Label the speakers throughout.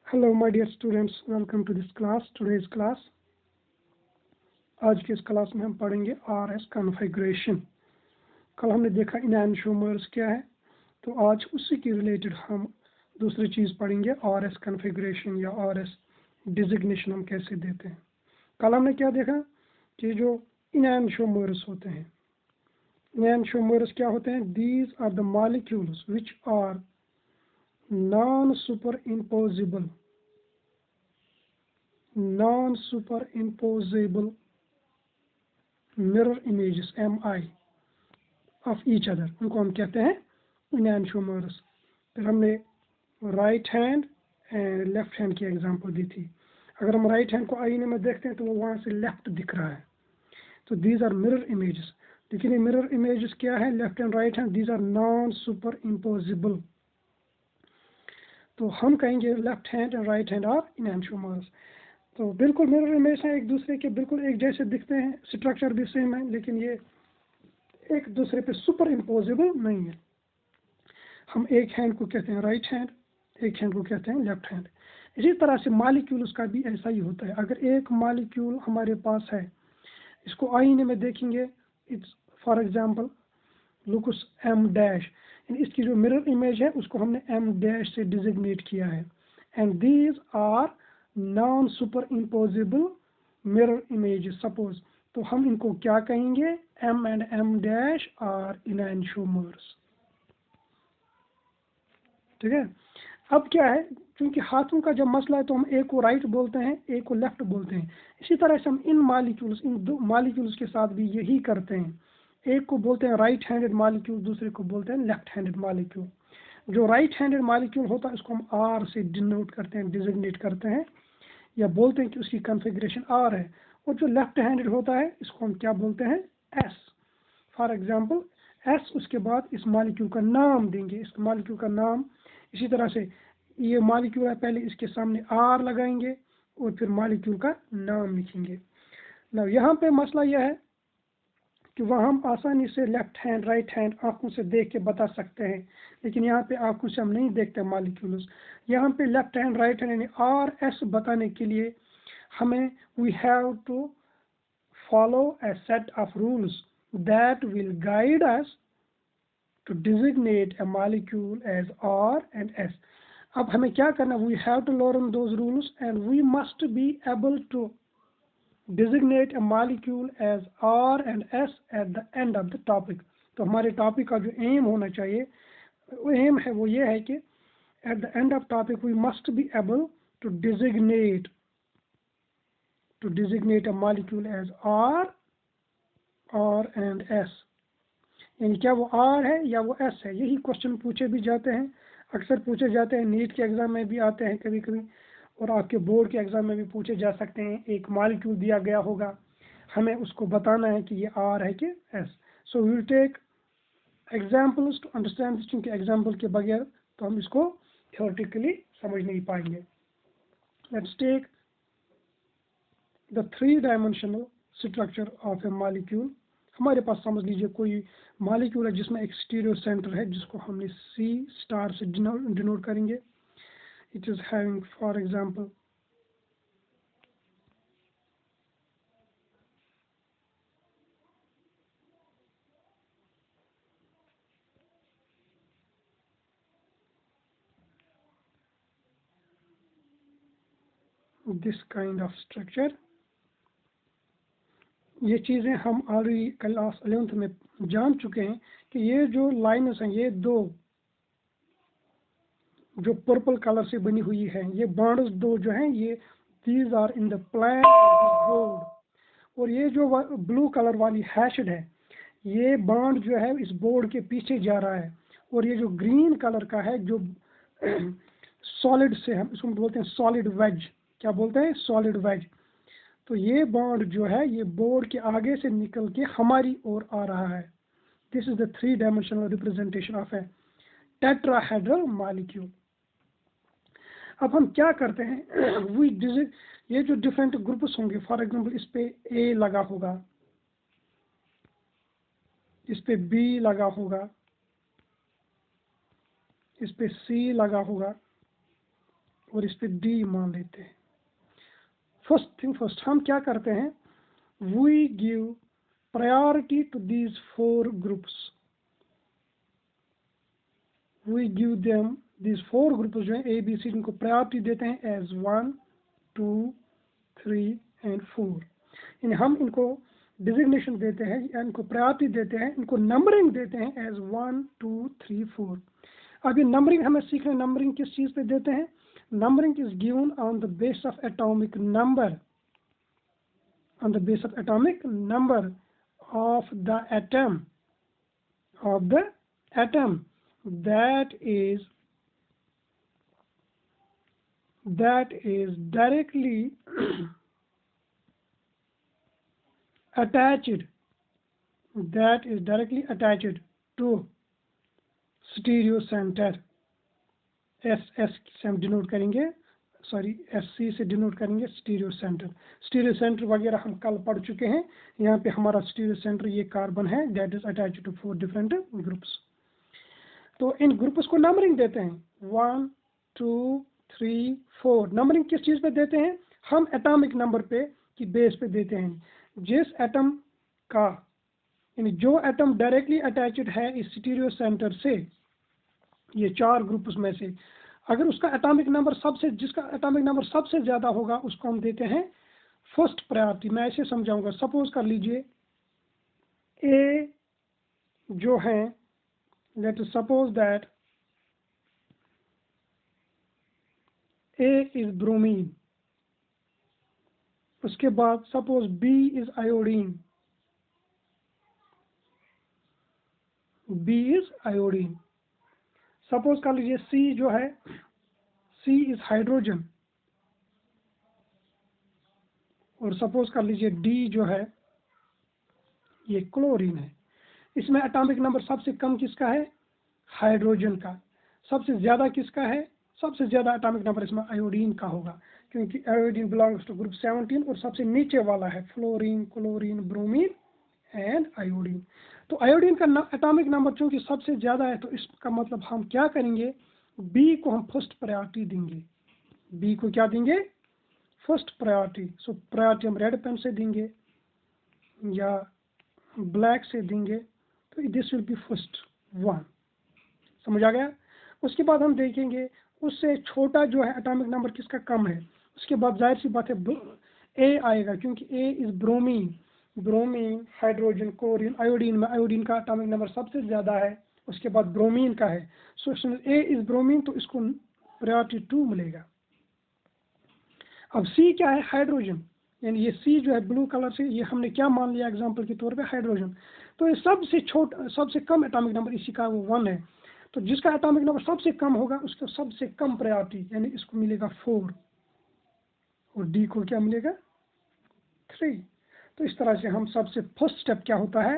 Speaker 1: Hello my dear students, welcome to this class. Today's class, आज की इस class में हम पढ़ेंगे RS कॉन्फ़िगरेशन। कल हमने देखा इनैनशोमर्स क्या है, तो आज उसी के रिलेटेड हम दूसरी चीज़ पढ़ेंगे RS कॉन्फ़िगरेशन या RS डिजिग्नेशन हम कैसे देते हैं। कल हमने क्या देखा कि जो इनैनशोमर्स होते हैं, इनैनशोमर्स क्या होते हैं? These are the molecules which are non superimposable mirror images MI of each other, उनको हम कहते हैं इनैनशोमर्स। फिर हमने right hand and left hand की एग्जांपल दी थी। अगर हम राइट हैंड को आईने में देखते हैं तो वो वहाँ से लेफ्ट दिख रहा है, तो दीज आर मिरर इमेजेस। लेकिन ये मिरर इमेजेस क्या है? Left and right hand, these are non superimposable. तो हम कहेंगे left hand and right hand are enantiomers. तो बिल्कुल मिरर इमेज हैं, एक दूसरे के बिल्कुल एक जैसे दिखते हैं, स्ट्रक्चर भी सेम है, लेकिन ये एक दूसरे पे सुपर इम्पोजिबल नहीं है। हम एक हैंड को कहते हैं राइट हैंड, एक हैंड को कहते हैं लेफ्ट हैंड। इसी तरह से मॉलिक्यूल्स का भी ऐसा ही होता है। अगर एक मॉलिक्यूल हमारे पास है, इसको आईने में देखेंगे, it's for example looks M dash, इसकी जो मिरर इमेज है उसको हमने एम डैश से डिजिग्नेट किया है। And these are non superimposable mirror image suppose, तो हम इनको क्या कहेंगे? M and M dash are enantiomers. ठीक है। अब क्या है, क्योंकि हाथों का जब मसला है तो हम एक को राइट बोलते हैं, एक को लेफ्ट बोलते हैं। इसी तरह से हम इन दो मॉलिक्यूल्स के साथ भी यही करते हैं। एक को बोलते हैं राइट हैंडेड मॉलिक्यूल, दूसरे को बोलते हैं लेफ्ट हैंडेड मॉलिक्यूल। जो राइट हैंडेड मॉलिक्यूल होता है उसको हम आर से डिनोट करते हैं, डिजिग्नेट करते हैं, या बोलते हैं कि उसकी कॉन्फ़िगरेशन आर है। और जो लेफ्ट हैंडेड होता है इसको हम क्या बोलते हैं? एस। फॉर एग्जांपल एस, उसके बाद इस मॉलिक्यूल का नाम देंगे, इस मॉलिक्यूल का नाम। इसी तरह से ये मॉलिक्यूल है, पहले इसके सामने आर लगाएंगे और फिर मॉलिक्यूल का नाम लिखेंगे। ना यहाँ पे मसला यह है कि वह हम आसानी से लेफ्ट हैंड राइट हैंड आंखों से देख के बता सकते हैं, लेकिन यहाँ पे आंखों से हम नहीं देखते मॉलिक्यूल्स। यहाँ पे लेफ्ट हैंड राइट हैंड यानी आर एस बताने के लिए हमें we have to follow a set of rules that will guide us to designate a molecule as R and S. अब हमें क्या करना? We have to learn those rules and we must be able to designate a molecule as R and S at the end of the topic. तो हमारे topic का जो M होना चाहिए, वो एम है, वो ये है कि at the end of topic we must be able to designate a molecule as R and S, यानी क्या वो R है या वो S है। यही क्वेश्चन पूछे भी जाते हैं, अक्सर पूछे जाते हैं, नीट के एग्जाम में भी आते हैं कभी कभी, और आपके बोर्ड के एग्जाम में भी पूछे जा सकते हैं। एक मॉलिक्यूल दिया गया होगा, हमें उसको बताना है कि ये R है कि S। So we will take examples to understand this, क्योंकि एग्जाम्पल के बगैर तो हम इसको थ्योरेटिकली समझ नहीं पाएंगे। Let's take the 3-dimensional structure of a molecule. हमारे पास समझ लीजिए कोई मॉलिक्यूल है जिसमें एक स्टीरियो सेंटर है, जिसको हमने C स्टार से डिनोट करेंगे। It is having for example this kind of structure. ये चीज़ें हम ऑलरेडी क्लास 11th में जान चुके हैं कि ये जो लाइन्स हैं, ये दो जो पर्पल कलर से बनी हुई है, ये बॉन्ड्स दो जो हैं, ये these are in the plane of board. और ये जो ब्लू कलर वाली हैशड है, ये बॉन्ड जो है इस बोर्ड के पीछे जा रहा है। और ये जो ग्रीन कलर का है, जो सॉलिड से, हम इसको बोलते हैं सॉलिड वेज। क्या बोलते हैं? Solid wedge. तो ये बॉन्ड जो है ये बोर्ड के आगे से निकल के हमारी ओर आ रहा है। This is the 3-dimensional representation of A tetrahedral molecule. अब हम क्या करते हैं? ये जो डिफरेंट ग्रुप्स होंगे, फॉर एग्जांपल इस पे ए लगा होगा, इस पे बी लगा होगा, इस पे सी लगा होगा, और इस पे डी मान लेते हैं। फर्स्ट थिंग फर्स्ट, हम क्या करते हैं, we give priority to these 4 groups. We give them these 4 groups जो है ए बी सी, इनको प्रायोरिटी देते हैं एज 1 2 3 एंड 4। यानी हम इनको डिजिग्नेशन देते हैं, इनको प्रायोरिटी देते हैं, इनको नंबरिंग देते हैं एज 1 2 3 4। अब ये नंबरिंग हमें सीखना है, नंबरिंग किस चीज़ पे देते हैं, numbering is given on the base of atomic number, on the base of atomic number of the atom that is directly attached to stereo center। S से हम डिनोट करेंगे, सॉरी SC से डिनोट करेंगे stereo centre. Stereo centre वगैरह हम कल पढ़ चुके हैं। यहाँ पे हमारा स्टीरियो सेंटर ये कार्बन है, that is attached to 4 different groups. तो इन ग्रुप्स को नंबरिंग देते हैं 1 2 3 4। नंबरिंग किस चीज़ पे देते हैं, हम एटॉमिक नंबर पे की बेस पे देते हैं। जिस एटम का, यानी जो एटम डायरेक्टली अटैच्ड है इस स्टीरियो सेंटर से, ये 4 ग्रुप्स में से, अगर उसका एटॉमिक नंबर जिसका एटॉमिक नंबर सबसे ज़्यादा होगा उसको हम देते हैं फर्स्ट प्रायोरिटी। मैं ऐसे समझाऊंगा, सपोज कर लीजिए ए जो है, let us suppose that A is bromine, उसके बाद suppose B is iodine, suppose कर लीजिए सी जो है, सी इज हाइड्रोजन, और सपोज कर लीजिए डी जो है ये क्लोरीन है। इसमें एटॉमिक नंबर सबसे कम किसका है, हाइड्रोजन का। सबसे ज़्यादा किसका है, सबसे ज़्यादा एटॉमिक नंबर इसमें आयोडीन का होगा, क्योंकि आयोडीन बिलोंग्स टू ग्रुप 17, और सबसे नीचे वाला है fluorine, chlorine, bromine and iodine. तो आयोडीन का एटॉमिक नंबर चूंकि सबसे ज़्यादा है, तो इसका मतलब हम क्या करेंगे, बी को हम फर्स्ट प्रायोरिटी देंगे। बी को क्या देंगे, फर्स्ट प्रायोरिटी। सो प्रायोरिटी हम रेड पेन से देंगे या ब्लैक से देंगे, तो दिस विल बी फर्स्ट 1। समझ आ गया। उसके बाद हम देखेंगे उससे छोटा जो है एटॉमिक नंबर किसका कम है, उसके बाद जाहिर सी बात है ए आएगा, क्योंकि A is bromine, hydrogen, chlorine, iodine में आयोडीन का एटॉमिक नंबर सबसे ज़्यादा है, उसके बाद ब्रोमीन का है। सो ए इज ब्रोमीन, तो इसको प्रायोरिटी 2 मिलेगा। अब सी क्या है, हाइड्रोजन, यानी ये सी जो है ब्लू कलर से, ये हमने क्या मान लिया एग्जांपल के तौर पे, हाइड्रोजन। तो ये सबसे कम एटॉमिक नंबर इसी का वो 1 है। तो जिसका एटॉमिक नंबर सबसे कम होगा उसको सबसे कम प्रायोरिटी, यानी इसको मिलेगा 4, और डी को क्या मिलेगा 3। तो इस तरह से हम सबसे फर्स्ट स्टेप क्या होता है,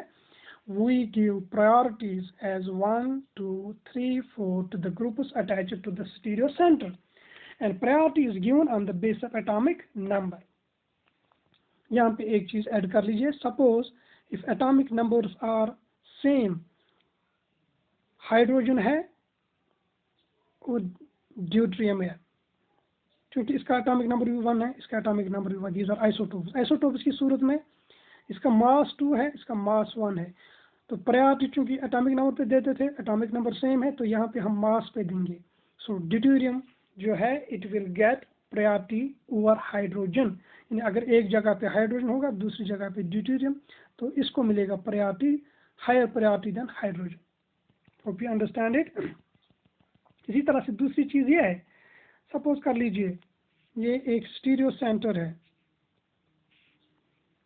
Speaker 1: we give priorities as 1 2 3 4 to the groups attached to the stereo centre, and priority is given on the base of atomic number. यहाँ पे एक चीज ऐड कर लीजिए, suppose if atomic numbers are same, hydrogen है और ड्यूट्रियम है, क्योंकि इसका एटॉमिक नंबर भी 1 है, इसका एटॉमिक नंबर भी 1, दीज आर आइसोटोप्स। आइसोटोप्स की सूरत में इसका मास 2 है, इसका मास 1 है। तो प्रायोरिटी चूंकि एटॉमिक नंबर पे देते थे, एटॉमिक नंबर सेम है, तो यहाँ पे हम मास पे देंगे। सो ड्यूटेरियम जो है it will get priority over hydrogen, यानी अगर एक जगह पे हाइड्रोजन होगा, दूसरी जगह पे ड्यूटेरियम, तो इसको मिलेगा priority, higher priority than hydrogen. Hope you understand it. इसी तरह से दूसरी चीज़ ये है, सपोज कर लीजिए ये एक स्टीरियो सेंटर है,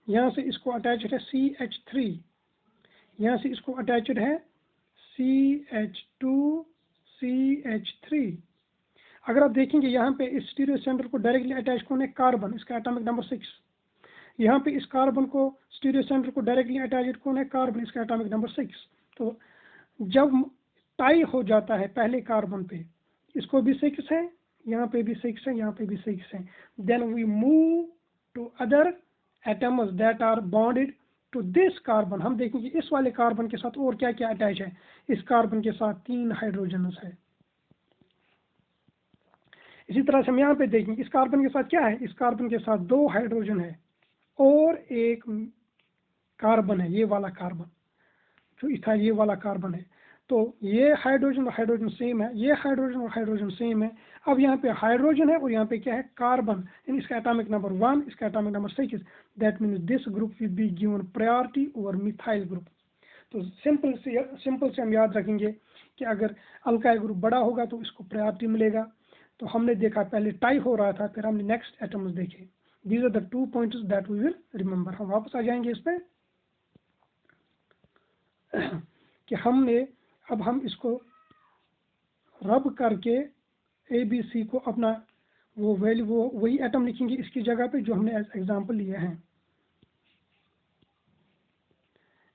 Speaker 1: यहाँ से इसको अटैच्ड है CH3, यहाँ से इसको अटैच्ड है CH2 CH3। अगर आप देखेंगे यहाँ पे इस स्टीरियो सेंटर को डायरेक्टली अटैच कौन है, कार्बन, इसका एटॉमिक नंबर 6। यहाँ पे इस कार्बन को स्टीरियो सेंटर को डायरेक्टली अटैच्ड कौन है, कार्बन, इसका एटॉमिक नंबर 6। तो जब टाई हो जाता है पहले कार्बन पे, इसको भी 6 है, यहाँ पे भी 6 है, यहाँ पे भी 6 है, then we move to other atoms that are bonded to this carbon. हम देखेंगे इस वाले कार्बन के साथ और क्या क्या अटैच है। इस कार्बन के साथ 3 हाइड्रोजन है, इसी तरह से हम यहाँ पे देखेंगे इस कार्बन के साथ क्या है, इस कार्बन के साथ 2 हाइड्रोजन है और एक कार्बन है, ये वाला कार्बन जो इथा ये वाला कार्बन है। तो ये हाइड्रोजन और हाइड्रोजन सेम है, ये हाइड्रोजन और हाइड्रोजन सेम है। अब यहाँ पे हाइड्रोजन है और यहाँ पे क्या है, कार्बन, यानी इसका एटॉमिक नंबर 1, इसका atomic number 6। That means this group will be given priority over methyl group. तो सिंपल से हम याद रखेंगे कि अगर अल्काइल ग्रुप बड़ा होगा तो इसको प्रायोरिटी मिलेगा। तो हमने देखा पहले टाई हो रहा था, फिर हमने नेक्स्ट एटम्स देखे। These are the 2 points that we will remember. हम वापस आ जाएंगे इस पे कि हमने अब हम इसको रब करके ABC को अपना वो वैल्यू वो वही एटम लिखेंगे इसकी जगह पे जो हमने एज एग्जांपल लिए हैं।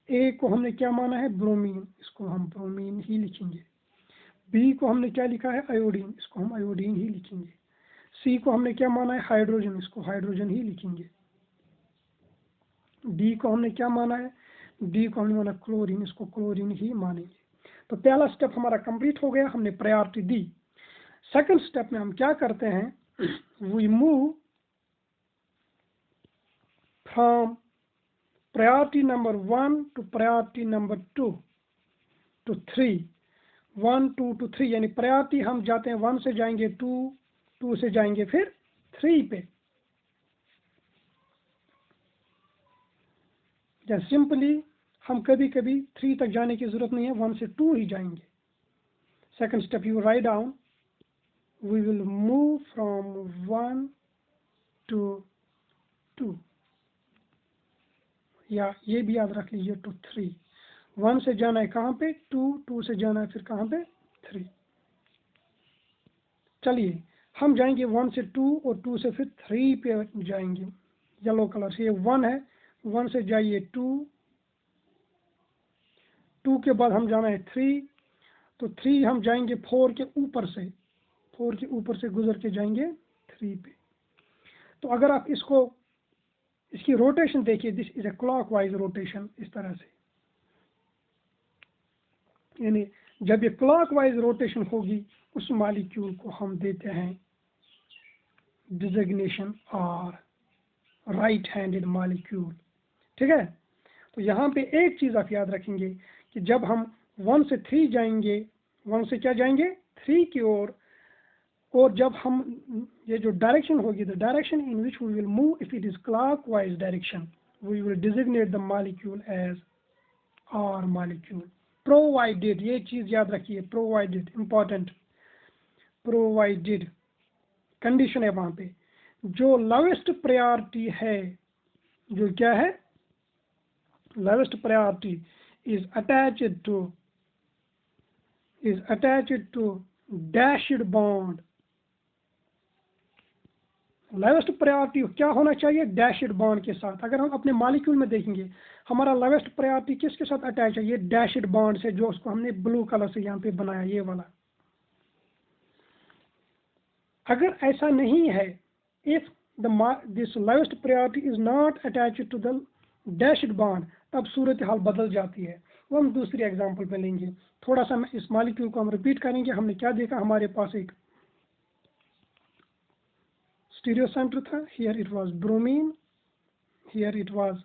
Speaker 1: A को हमने क्या माना है, ब्रोमीन, इसको हम ब्रोमीन ही लिखेंगे। B को हमने क्या लिखा है, आयोडीन, इसको हम आयोडीन ही लिखेंगे। C को हमने क्या माना है, हाइड्रोजन, इसको हाइड्रोजन ही लिखेंगे। D को हमने क्या माना है, D को हमने माना क्लोरीन, इसको क्लोरीन ही मानेंगे। तो पहला स्टेप हमारा कंप्लीट हो गया, हमने प्रायोरिटी दी। सेकंड स्टेप में हम क्या करते हैं, we move from priority number 1 to priority number 2 to 3, 1 2 to 3, यानी प्रायोरिटी हम जाते हैं 1 से जाएंगे 2, 2 से जाएंगे फिर 3 पे। या सिंपली हम कभी कभी 3 तक जाने की जरूरत नहीं है, 1 से 2 ही जाएंगे। Second step you write down, we will move from 1 to 2, या ये भी याद रख लीजिए टू 3। 1 से जाना है कहाँ पे, 2 से जाना है फिर कहाँ पे, 3। चलिए हम जाएंगे 1 से 2 और 2 से फिर 3 पे जाएंगे। येलो कलर से ये 1 है, 1 से जाइए 2, 2 के बाद हम जाना है 3, तो 3 हम जाएंगे 4 के ऊपर से, 4 के ऊपर से गुजर के जाएंगे 3 पे। तो अगर आप इसको इसकी रोटेशन देखिए, this is a clockwise rotation, इस तरह से, यानी जब ये क्लॉकवाइज रोटेशन होगी उस मॉलिक्यूल को हम देते हैं designation R, right handed molecule. ठीक है, तो यहाँ पे एक चीज आप याद रखेंगे कि जब हम 1 से 3 जाएंगे, 1 से क्या जाएंगे 3 की ओर, और जब हम ये जो डायरेक्शन होगी, the direction in which we will move, if it is clockwise direction, we will designate the molecule as R molecule. Provided, ये चीज याद रखिए, प्रोवाइडेड इंपॉर्टेंट, प्रोवाइडेड कंडीशन है वहां पे, जो लोवेस्ट प्रायोरिटी है, जो क्या है, lowest priority is attached to dashed bond. Lowest priority क्या होना चाहिए, डैश्ड बॉन्ड के साथ। अगर हम अपने मॉलिक्यूल में देखेंगे हमारा लोवेस्ट प्रायोरिटी किसके साथ अटैच है, ये डैश्ड बॉन्ड से, जो उसको हमने ब्लू कलर से यहाँ पे बनाया, ये वाला। अगर ऐसा नहीं है, if this lowest priority is not attached to the dashed bond, तब सूरत हाल बदल जाती है। वो हम दूसरी एग्जांपल पे लेंगे। थोड़ा सा इस मॉलिक्यूल को हम रिपीट करेंगे। हमने क्या देखा, हमारे पास एक स्टीरियो सेंटर था, here it was bromine, here it was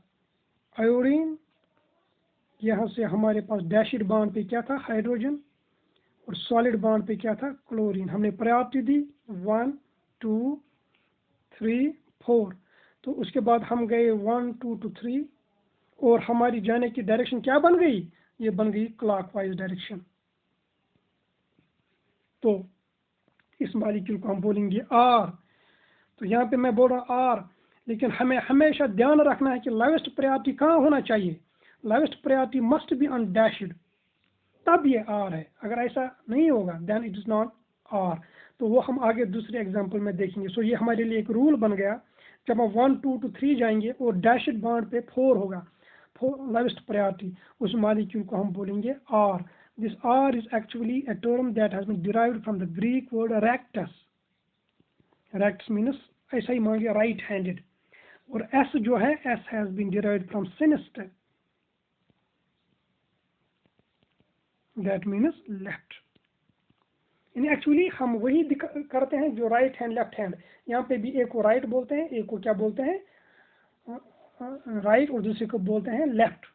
Speaker 1: iodine, यहाँ से हमारे पास डैशिड बॉन्ड पे क्या था, हाइड्रोजन, और सॉलिड बॉन्ड पे क्या था, क्लोरीन। हमने प्रायोरिटी दी 1 2 3 4, तो उसके बाद हम गए 1 2 to 3, और हमारी जाने की डायरेक्शन क्या बन गई, ये बन गई क्लॉकवाइज डायरेक्शन। तो इस मॉलिक्यूल को हम बोलेंगे आर। तो यहाँ पे मैं बोल रहा आर, लेकिन हमें हमेशा ध्यान रखना है कि लोवेस्ट प्रायोरिटी कहाँ होना चाहिए, lowest priority must be on dashed, तब ये आर है। अगर ऐसा नहीं होगा then it is not R. तो वो हम आगे दूसरे एग्जांपल में देखेंगे। सो ये हमारे लिए एक रूल बन गया, जब हम 1 2 to 3 जाएंगे और डैश्ड बॉन्ड पे 4 होगा, लोवेस्ट प्रायोरिटी, उस मॉलिक्यूल को हम बोलेंगे R. This R is actually a term that has been derived from the Greek word rectus. Rectus means ऐसा ही मान लिया राइट हैंडेड, और S जो है S has been derived from sinister, that means left. In actually हम वही करते हैं जो राइट हैंड लेफ्ट हैंड, यहाँ पे भी एक को राइट बोलते हैं, एक को क्या बोलते हैं राइट, और दूसरे को बोलते हैं लेफ्ट।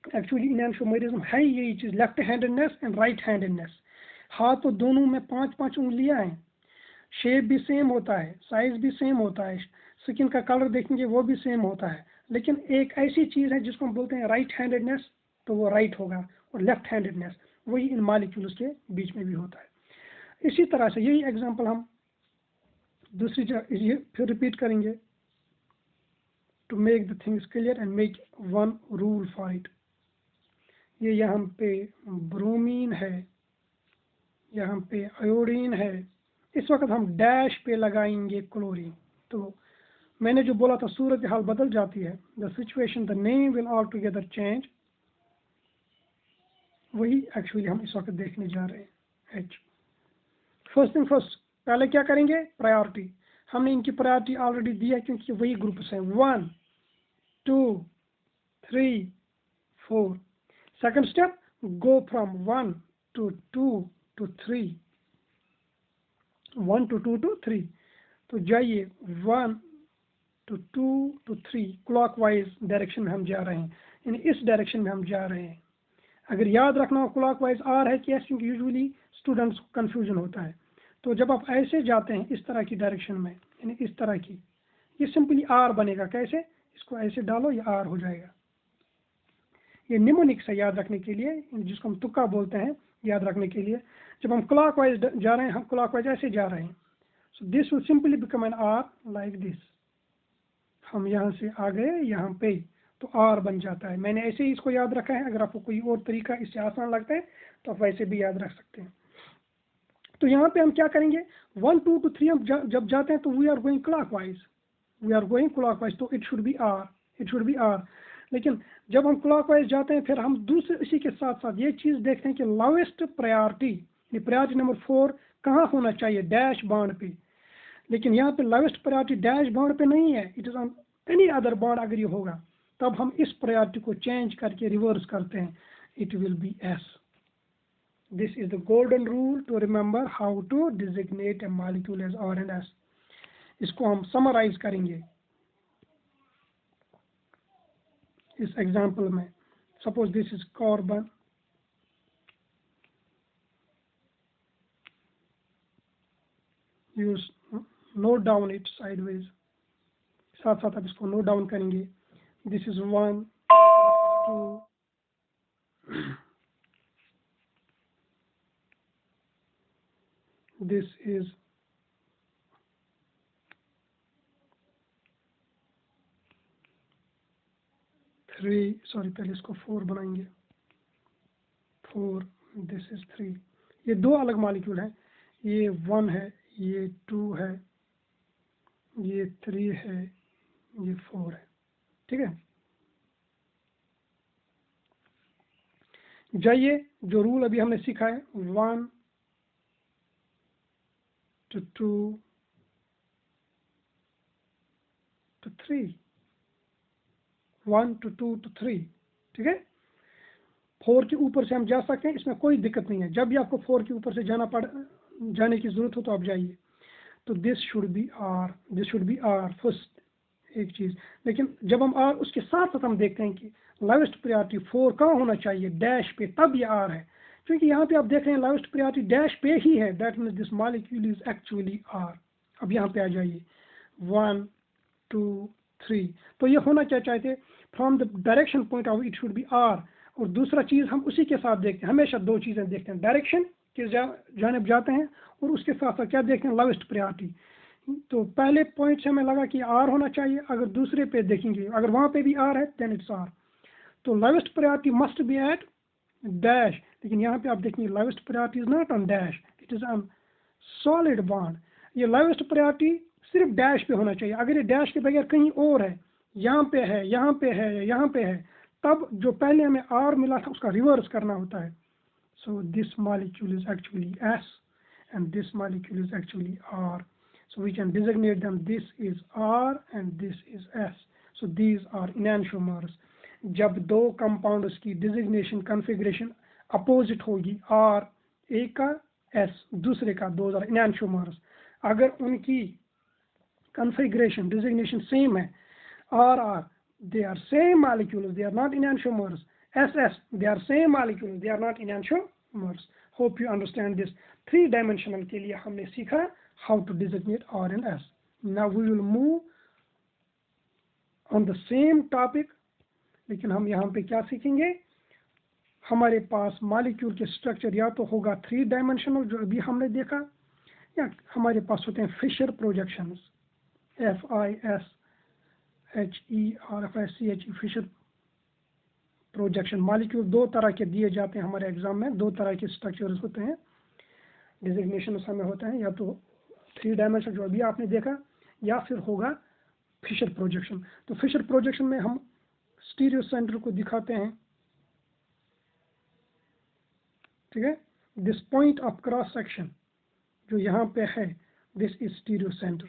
Speaker 1: एक्चुअली इनैनशोमेरिज्म है यही चीज़, left handedness and right handedness. हाथ तो दोनों में 5-5 उंगलियां हैं, शेप भी सेम होता है, साइज भी सेम होता है, स्किन का कलर देखेंगे वो भी सेम होता है, लेकिन एक ऐसी चीज़ है जिसको हम बोलते हैं राइट हैंडेडनेस, तो वो राइट होगा, और लेफ्ट हैंडेडनेस वही इन मॉलिक्यूल्स के बीच में भी होता है। इसी तरह से यही एग्जांपल हम दूसरी जगह ये फिर रिपीट करेंगे to make the things clear and make one rule for it. ये यहाँ पे ब्रोमीन है, यहाँ पे आयोडीन है, इस वक्त हम डैश पे लगाएंगे क्लोरीन। तो मैंने जो बोला था सूरत हाल बदल जाती है, the situation the name will all together change, वही एक्चुअली हम इस वक्त देखने जा रहे हैं। एच फर्स्ट थिंग फर्स्ट, पहले क्या करेंगे, प्रायोरिटी। हमने इनकी प्रायोरिटी ऑलरेडी दी है क्योंकि वही ग्रुप्स हैं, 1 2 3 4। Second step, go from 1 to 2 to 3, 1 to 2 to 3। तो जाइए 1 to 2 to 3 क्लॉकवाइज डायरेक्शन में हम जा रहे हैं, यानी इस डायरेक्शन में हम जा रहे हैं। अगर याद रखना हो क्लॉकवाइज आर है कि एस, क्योंकि यूजुअली स्टूडेंट्स को कन्फ्यूजन होता है। तो जब आप ऐसे जाते हैं इस तरह की डायरेक्शन में, यानी इस तरह की, ये सिंपली आर बनेगा। कैसे, इसको ऐसे डालो ये आर हो जाएगा। ये निमोनिक्स है याद रखने के लिए, जिसको हम तुक्का बोलते हैं याद रखने के लिए। जब हम क्लॉकवाइज जा रहे हैं, हम क्लॉकवाइज ऐसे जा रहे हैं, so this will simply become an R like this. हम यहाँ से आ गए यहाँ पे, तो आर बन जाता है। मैंने ऐसे ही इसको याद रखा है, अगर आपको कोई और तरीका इससे आसान लगता है तो आप वैसे भी याद रख सकते हैं। तो यहाँ पे हम क्या करेंगे, 1 2 to 3 हम जब जाते हैं तो वी आर गोइंग क्लॉकवाइज, तो इट शुड बी आर। लेकिन जब हम क्लॉकवाइज जाते हैं फिर हम दूसरे इसी के साथ साथ ये चीज़ देखते हैं कि लोवेस्ट प्रायोरिटी नंबर 4 कहाँ होना चाहिए, डैश बॉन्ड पे। लेकिन यहाँ पे लोवेस्ट प्रायोरिटी डैश बॉन्ड पे नहीं है, it is on any other bond. अगर ये होगा तब हम इस प्रायोरिटी को चेंज करके रिवर्स करते हैं, it will be S. This is the golden rule to remember how to designate a molecule as R and S. इसको हम समराइज करेंगे इस एग्जाम्पल में। Suppose this is carbon, use note down it sideways, साथ साथ आप इसको note down करेंगे। This is 1 2 this is 3, sorry पहले इसको 4 बनाएंगे, 4, दिस इज 3। ये दो अलग मॉलिक्यूल हैं, ये 1 है, ये 2 है, ये 3 है, ये 4 है। ठीक है, जाइए जो रूल अभी हमने सीखा है, 1 to 2 to 3, 1 to 2 to 3। ठीक है, 4 के ऊपर से हम जा सकते हैं, इसमें कोई दिक्कत नहीं है। जब भी आपको 4 के ऊपर से जाने की जरूरत हो तो आप जाइए। तो this should be R first एक चीज़। लेकिन जब हम आर उसके साथ साथ हम देखते हैं कि लोवेस्ट प्रायोरिटी 4 कहाँ होना चाहिए, डैश पे, तब ये आर है। क्योंकि यहाँ पे आप देख रहे हैं लोवेस्ट प्रायोरिटी डैश पे ही है, that means this molecule is actually R. अब यहाँ पे आ जाइए 1 2 3। तो ये होना क्या चाहते, from the direction point of it should be R. और दूसरा चीज़ हम उसी के साथ देखते हैं, हमेशा दो चीज़ें देखते हैं, डायरेक्शन किस जानिब जाते हैं और उसके साथ साथ क्या देखते हैं, लोवेस्ट प्रायोरिटी। तो पहले पॉइंट से हमें लगा कि आर होना चाहिए, अगर दूसरे पे देखेंगे अगर वहाँ पे भी आर है देन इट्स आर। तो lowest priority must be at dash. लेकिन यहाँ पे आप देखेंगे lowest priority is not on dash, it is on solid bond. ये लोवेस्ट प्रायोरिटी सिर्फ डैश पे होना चाहिए। अगर ये डैश के बगैर कहीं और है, यहाँ पे है, यहाँ पे है, यहाँ पे है, तब जो पहले हमें आर मिला था उसका रिवर्स करना होता है। So this molecule is actually S and this molecule is actually R. So we can designate them, this is R and this is S. So these are enantiomers. जब दो कंपाउंड्स की designation configuration opposite होगी, R एक का S दूसरे का, those are इनैंशियोमर्स। अगर उनकी कन्फिग्रेशन डिजिग्नेशन सेम है, are they are same molecules, they are not enantiomers. SS, they are same molecules, they are not enantiomers. Hope you understand this. 3-dimensional के लिए हमने सीखा how to designate R and S. Now we will move on the same topic, लेकिन हम यहाँ पे क्या सीखेंगे, हमारे पास मॉलिक्यूल के स्ट्रक्चर या तो होगा 3-dimensional जो अभी हमने देखा, या हमारे पास होते हैं Fischer projections, FISHER Fischer projection. Molecule 2 तरह के दिए जाते हैं हमारे एग्जाम में, 2 तरह के स्ट्रक्चर्स होते हैं, डिजिग्नेशन हमें होता है, या तो 3-dimensional जो अभी आपने देखा, या फिर होगा फिशर प्रोजेक्शन। तो फिशर प्रोजेक्शन में हम स्टीरियो सेंटर को दिखाते हैं, ठीक है, this point of cross section जो यहाँ पे है, दिस इज स्टीरियो सेंटर।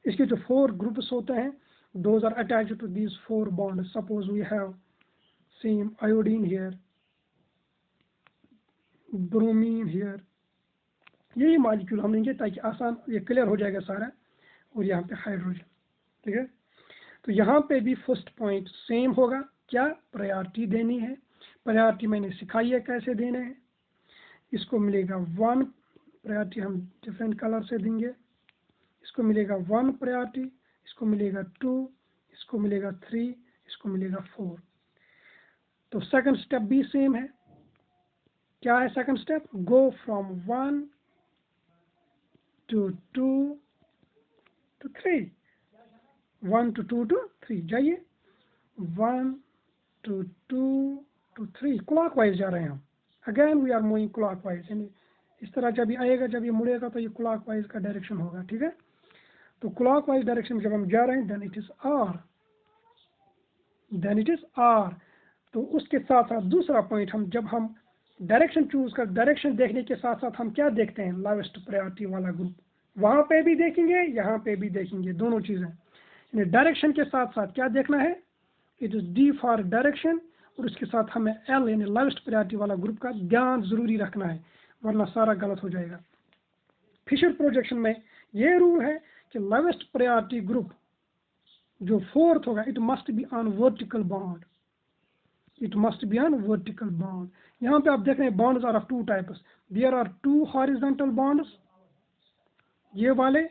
Speaker 1: इसके जो 4 ग्रुप्स होते हैं, those are attached to these 4 bonds. Suppose we have same iodine here, bromine here, यही मॉलिक्यूल हम लेंगे ताकि आसान ये क्लियर हो जाएगा सारा, और यहाँ पे हाइड्रोजन, ठीक है। तो यहाँ पे भी फर्स्ट पॉइंट सेम होगा, क्या प्रायोरिटी देनी है, प्रायोरिटी मैंने सिखाई है कैसे देने हैं। इसको मिलेगा 1 प्रायोरिटी, हम डिफरेंट कलर से देंगे, इसको मिलेगा 1 प्रायोरिटी, इसको मिलेगा 2, इसको मिलेगा 3, इसको मिलेगा 4। तो सेकंड स्टेप भी सेम है, क्या है second step, go from 1 to 2 to 3, 1 to 2 to 3, जाइए 1 to 2 to 3, क्लॉकवाइज जा रहे हैं हम, again we are moving clockwise, यानी इस तरह जब ये आएगा, जब ये मुड़ेगा तो ये क्लॉकवाइज का डायरेक्शन होगा, ठीक है। तो क्लॉकवाइज डायरेक्शन में जब हम जा रहे हैं, देन इट इज आर। तो उसके साथ साथ दूसरा पॉइंट, हम जब हम डायरेक्शन चूज कर, डायरेक्शन देखने के साथ साथ हम क्या देखते हैं, लोवेस्ट प्रायोरिटी वाला ग्रुप, वहां पे भी देखेंगे, यहाँ पे भी देखेंगे, दोनों चीजें। यानी डायरेक्शन के साथ साथ क्या देखना है, it is D for direction, और उसके साथ हमें L यानी लोवेस्ट प्रायोरिटी वाला ग्रुप का ध्यान जरूरी रखना है, वरना सारा गलत हो जाएगा। फिशर प्रोजेक्शन में ये रूल है कि लोवेस्ट प्रायोरिटी ग्रुप जो 4th होगा, it must be on vertical bond, it must be on vertical bond. यहाँ पे आप देख रहे हैं bonds are of 2 types, there are 2 horizontal bonds, ये वाले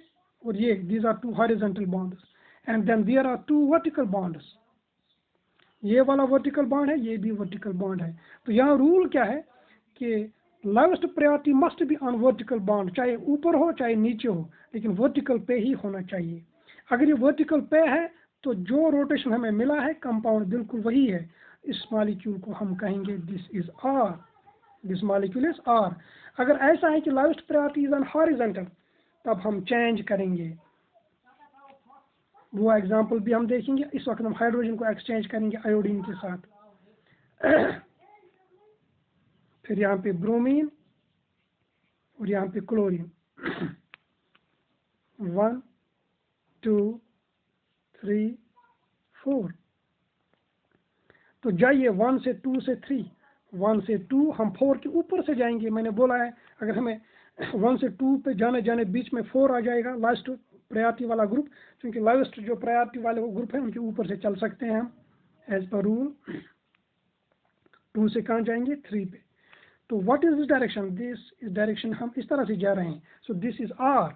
Speaker 1: और ये, these are 2 horizontal bonds, and then there are 2 vertical bonds, ये वाला वर्टिकल बॉन्ड है, ये भी वर्टिकल बॉन्ड है। तो यहाँ रूल क्या है कि lowest priority must be on vertical bond, चाहे ऊपर हो चाहे नीचे हो, लेकिन वर्टिकल पे ही होना चाहिए। अगर ये वर्टिकल पे है तो जो रोटेशन हमें मिला है कंपाउंड बिल्कुल वही है, इस मॉलिक्यूल को हम कहेंगे this is R, this molecule is R. अगर ऐसा है कि lowest priority is on horizontal, तब हम चेंज करेंगे, वो एग्जांपल भी हम देखेंगे। इस वक्त हम हाइड्रोजन को एक्सचेंज करेंगे आयोडीन के साथ, फिर यहाँ पे ब्रोमीन और यहाँ पे क्लोरीन, 1 2 3 4। तो जाइए 1 से 2 से 3, 1 से 2 हम 4 के ऊपर से जाएंगे। मैंने बोला है अगर हमें 1 से 2 पे जाने बीच में 4 आ जाएगा, लास्ट प्रायोरिटी वाला ग्रुप, क्योंकि लास्ट जो प्रायोरिटी वाले वो ग्रुप है उनके ऊपर से चल सकते हैं हम एज पर रूल। 2 से कहाँ जाएंगे, 3 पे। तो what is this direction, this is direction, हम इस तरह से जा रहे हैं। सो दिस इज आर,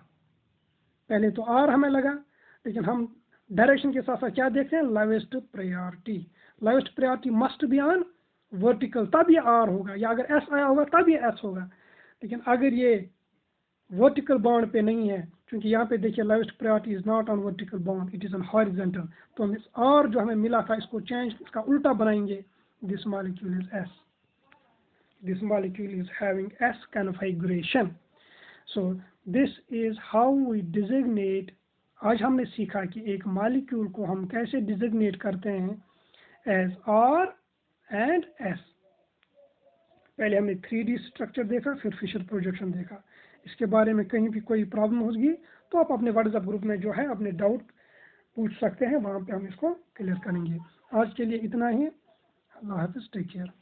Speaker 1: पहले तो आर हमें लगा, लेकिन हम डायरेक्शन के साथ साथ क्या देखते हैं, lowest priority. Lowest priority must be on vertical, तब ये आर होगा, या अगर एस आया होगा तब ये एस होगा। लेकिन अगर ये वर्टिकल बॉन्ड पे नहीं है, क्योंकि यहाँ पे देखिए lowest priority is not on vertical bond, it is on horizontal, तो हम इस आर जो हमें मिला था इसको चेंज, इसका उल्टा बनाएंगे, this molecule is S, this molecule is having S configuration. So this is how we designate। आज हमने सीखा कि एक मॉलिक्यूल को हम कैसे डिजिग्नेट करते हैं एज R and S। पहले हमने 3D स्ट्रक्चर देखा, फिर फिशर प्रोजेक्शन देखा। इसके बारे में कहीं भी कोई प्रॉब्लम होगी तो आप अपने व्हाट्सएप ग्रुप में जो है अपने डाउट पूछ सकते हैं, वहाँ पे हम इसको क्लियर करेंगे। आज के लिए इतना ही, अल्लाह हाफिज़, टेक केयर।